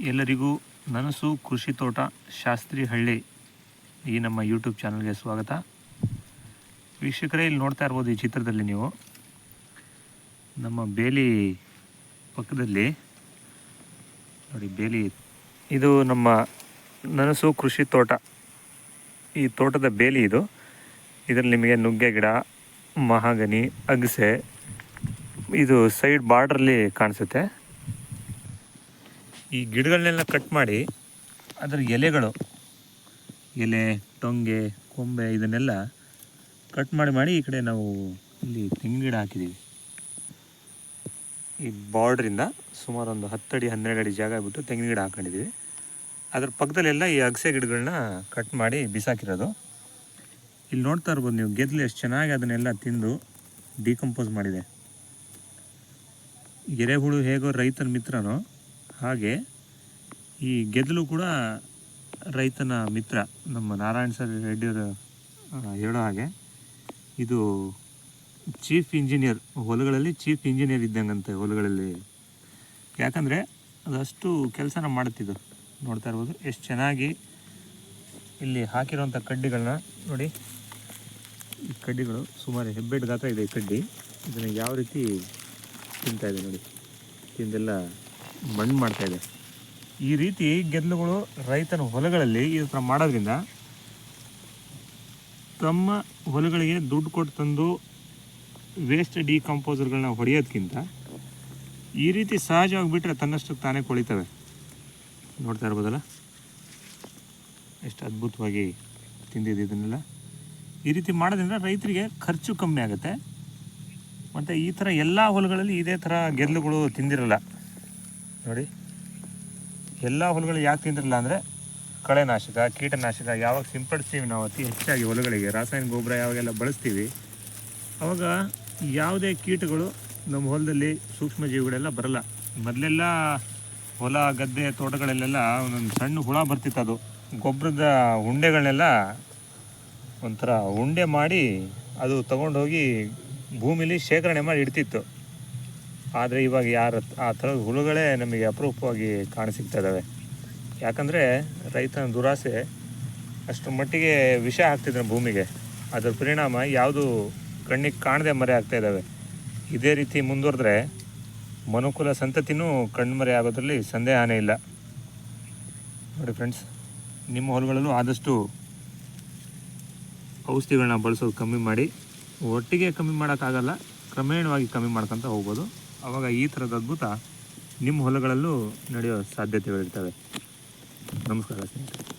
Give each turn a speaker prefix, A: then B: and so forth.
A: ಎಲ್ಲರಿಗೂ ನನಸು ಕೃಷಿ ತೋಟ ಶಾಸ್ತ್ರಿ ಹಳ್ಳಿ ಈ ನಮ್ಮ ಯೂಟ್ಯೂಬ್ ಚಾನಲ್ಗೆ ಸ್ವಾಗತ. ವೀಕ್ಷಕರೇ, ಇಲ್ಲಿ ನೋಡ್ತಾ ಇರ್ಬೋದು ಈ ಚಿತ್ರದಲ್ಲಿ ನೀವು ನಮ್ಮ ಬೇಲಿ ಪಕ್ಕದಲ್ಲಿ ನೋಡಿ, ಬೇಲಿ ಇದು ನಮ್ಮ ನನಸು ಕೃಷಿ ತೋಟ. ಈ ತೋಟದ ಬೇಲಿ ಇದು. ಇದರಲ್ಲಿ ನಿಮಗೆ ನುಗ್ಗೆ ಗಿಡ, ಮಹಾಗನಿ, ಅಗಸೆ ಇದು ಸೈಡ್ ಬಾರ್ಡ್ರಲ್ಲಿ ಕಾಣಿಸುತ್ತೆ. ಈ ಗಿಡಗಳನ್ನೆಲ್ಲ ಕಟ್ ಮಾಡಿ ಅದರ ಎಲೆ, ಟೊಂಗೆ, ಕೊಂಬೆ ಇದನ್ನೆಲ್ಲ ಕಟ್ ಮಾಡಿ ಈ ಕಡೆ ನಾವು ಇಲ್ಲಿ ತೆಂಗಿನ ಗಿಡ ಹಾಕಿದ್ದೀವಿ. ಈ ಬಾರ್ಡ್ರಿಂದ ಸುಮಾರು ಒಂದು 10 ಅಡಿ 12 ಅಡಿ ಜಾಗ ಬಿಟ್ಟು ತೆಂಗಿನ ಗಿಡ ಹಾಕೊಂಡಿದ್ದೀವಿ. ಅದ್ರ ಪಕ್ಕದಲ್ಲೆಲ್ಲ ಈ ಅಗಸೆ ಗಿಡಗಳನ್ನ ಕಟ್ ಮಾಡಿ ಬಿಸಾಕಿರೋದು. ಇಲ್ಲಿ ನೋಡ್ತಾ ಇರ್ಬೋದು ನೀವು, ಗೆದ್ಲು ಎಷ್ಟು ಚೆನ್ನಾಗಿ ಅದನ್ನೆಲ್ಲ ತಿಂದು ಡಿಕಂಪೋಸ್ ಮಾಡಿದೆ. ಎರೆಹುಳು ಹೇಗೋ ರೈತನ ಮಿತ್ರನೋ ಹಾಗೆ ಈ ಗೆದ್ದಲು ಕೂಡ ರೈತನ ಮಿತ್ರ. ನಮ್ಮ ನಾರಾಯಣ ಸರ್ ರೆಡ್ಡಿಯವರು ಹೇಳೋ ಹಾಗೆ ಇದು ಚೀಫ್ ಇಂಜಿನಿಯರ್, ಹೊಲಗಳಲ್ಲಿ ಚೀಫ್ ಇಂಜಿನಿಯರ್ ಇದ್ದಂಗಂತೆ ಹೊಲಗಳಲ್ಲಿ. ಯಾಕಂದರೆ ಅದಷ್ಟು ಕೆಲಸನ ಮಾಡುತ್ತಿದ್ದು. ನೋಡ್ತಾ ಇರ್ಬೋದು ಎಷ್ಟು ಚೆನ್ನಾಗಿ ಇಲ್ಲಿ ಹಾಕಿರೋಂಥ ಕಡ್ಡಿಗಳನ್ನ ನೋಡಿ. ಈ ಕಡ್ಡಿಗಳು ಸುಮಾರು ಹೆಬ್ಬೆಟ್ಟು ಗಾತ್ರ ಇದೆ. ಈ ಕಡ್ಡಿ ಇದನ್ನು ಯಾವ ರೀತಿ ತಿಂತಾಯಿದೆ ನೋಡಿ, ತಿಂದೆಲ್ಲ ಮಣ್ಣು ಮಾಡ್ತಾಯಿದೆ. ಈ ರೀತಿ ಗೆದ್ದಲುಗಳು ರೈತನ ಹೊಲಗಳಲ್ಲಿ ಈ ಥರ ಮಾಡೋದ್ರಿಂದ ತಮ್ಮ ಹೊಲಗಳಿಗೆ ದುಡ್ಡು ಕೊಟ್ಟು ತಂದು ವೇಸ್ಟ್ ಡಿಕಂಪೋಸರ್ಗಳನ್ನ ಹೊಡೆಯೋದಕ್ಕಿಂತ ಈ ರೀತಿ ಸಹಜವಾಗಿ ಬಿಟ್ಟರೆ ತನ್ನಷ್ಟಕ್ಕೆ ತಾನೇ ಕೊಳಿತವೆ. ನೋಡ್ತಾ ಇರ್ಬೋದಲ್ಲ ಎಷ್ಟು ಅದ್ಭುತವಾಗಿ ತಿಂದಿದ್ದು ಇದನ್ನೆಲ್ಲ. ಈ ರೀತಿ ಮಾಡೋದ್ರಿಂದ ರೈತರಿಗೆ ಖರ್ಚು ಕಮ್ಮಿ ಆಗುತ್ತೆ. ಮತ್ತು ಈ ಥರ ಎಲ್ಲ ಹೊಲಗಳಲ್ಲಿ ಇದೇ ಥರ ಗೆದ್ದಲುಗಳು ತಿಂದಿರಲ್ಲ ನೋಡಿ. ಎಲ್ಲ ಹೊಲಗಳು ಯಾಕೆ ತಿಂದಿರಲ್ಲ ಅಂದರೆ ಕಳೆನಾಶಕ, ಕೀಟನಾಶಕ ಯಾವಾಗ ಸಿಂಪಡಿಸ್ತೀವಿ ನಾವು ಅತಿ ಹೆಚ್ಚಾಗಿ ಹೊಲಗಳಿಗೆ, ರಾಸಾಯನಿಕ ಗೊಬ್ಬರ ಯಾವಾಗೆಲ್ಲ ಬಳಸ್ತೀವಿ ಆವಾಗ ಯಾವುದೇ ಕೀಟಗಳು ನಮ್ಮ ಹೊಲದಲ್ಲಿ ಸೂಕ್ಷ್ಮ ಜೀವಿಗಳೆಲ್ಲ ಬರಲ್ಲ. ಮೊದಲೆಲ್ಲ ಹೊಲ ಗದ್ದೆ ತೋಟಗಳಲ್ಲೆಲ್ಲ ಒಂದೊಂದು ಸಣ್ಣ ಹುಳ ಬರ್ತಿತ್ತು. ಅದು ಗೊಬ್ಬರದ ಉಂಡೆಗಳನ್ನೆಲ್ಲ ಒಂಥರ ಉಂಡೆ ಮಾಡಿ ಅದು ತೊಗೊಂಡೋಗಿ ಭೂಮಿಲಿ ಶೇಖರಣೆ ಮಾಡಿ ಇಡ್ತಿತ್ತು. ಆದರೆ ಇವಾಗ ಆ ಥರದ ಹುಳುಗಳೇ ನಮಗೆ ಅಪರೂಪವಾಗಿ ಕಾಣಸಿಗ್ತಾ ಇದ್ದಾವೆ. ಯಾಕಂದರೆ ರೈತನ ದುರಾಸೆ ಅಷ್ಟರ ಮಟ್ಟಿಗೆ ವಿಷ ಹಾಕ್ತಿದ್ದಾನೆ ಭೂಮಿಗೆ. ಅದರ ಪರಿಣಾಮ ಯಾವುದು ಕಣ್ಣಿಗೆ ಕಾಣದೆ ಮರೆ ಆಗ್ತಾ ಇದ್ದಾವೆ. ಇದೇ ರೀತಿ ಮುಂದುವರೆದ್ರೆ ಮನುಕುಲ ಸಂತತಿನೂ ಕಣ್ಮರೆ ಆಗೋದ್ರಲ್ಲಿ ಸಂದೇಹನೇ ಇಲ್ಲ. ನೋಡಿ ಫ್ರೆಂಡ್ಸ್, ನಿಮ್ಮ ಹೊಲಗಳಲ್ಲೂ ಆದಷ್ಟು ಔಷಧಿಗಳನ್ನ ಬಳಸೋದು ಕಮ್ಮಿ ಮಾಡಿ. ಒಟ್ಟಿಗೆ ಕಮ್ಮಿ ಮಾಡೋಕ್ಕಾಗಲ್ಲ, ಕ್ರಮೇಣವಾಗಿ ಕಮ್ಮಿ ಮಾಡ್ಕೊತ ಹೋಗ್ಬೋದು. ಆವಾಗ ಈ ಥರದ ಅದ್ಭುತ ನಿಮ್ಮ ಹೊಲಗಳಲ್ಲೂ ನಡೆಯೋ ಸಾಧ್ಯತೆಗಳಿರ್ತವೆ. ನಮಸ್ಕಾರ ಸ್ನೇಹಿತರೆ.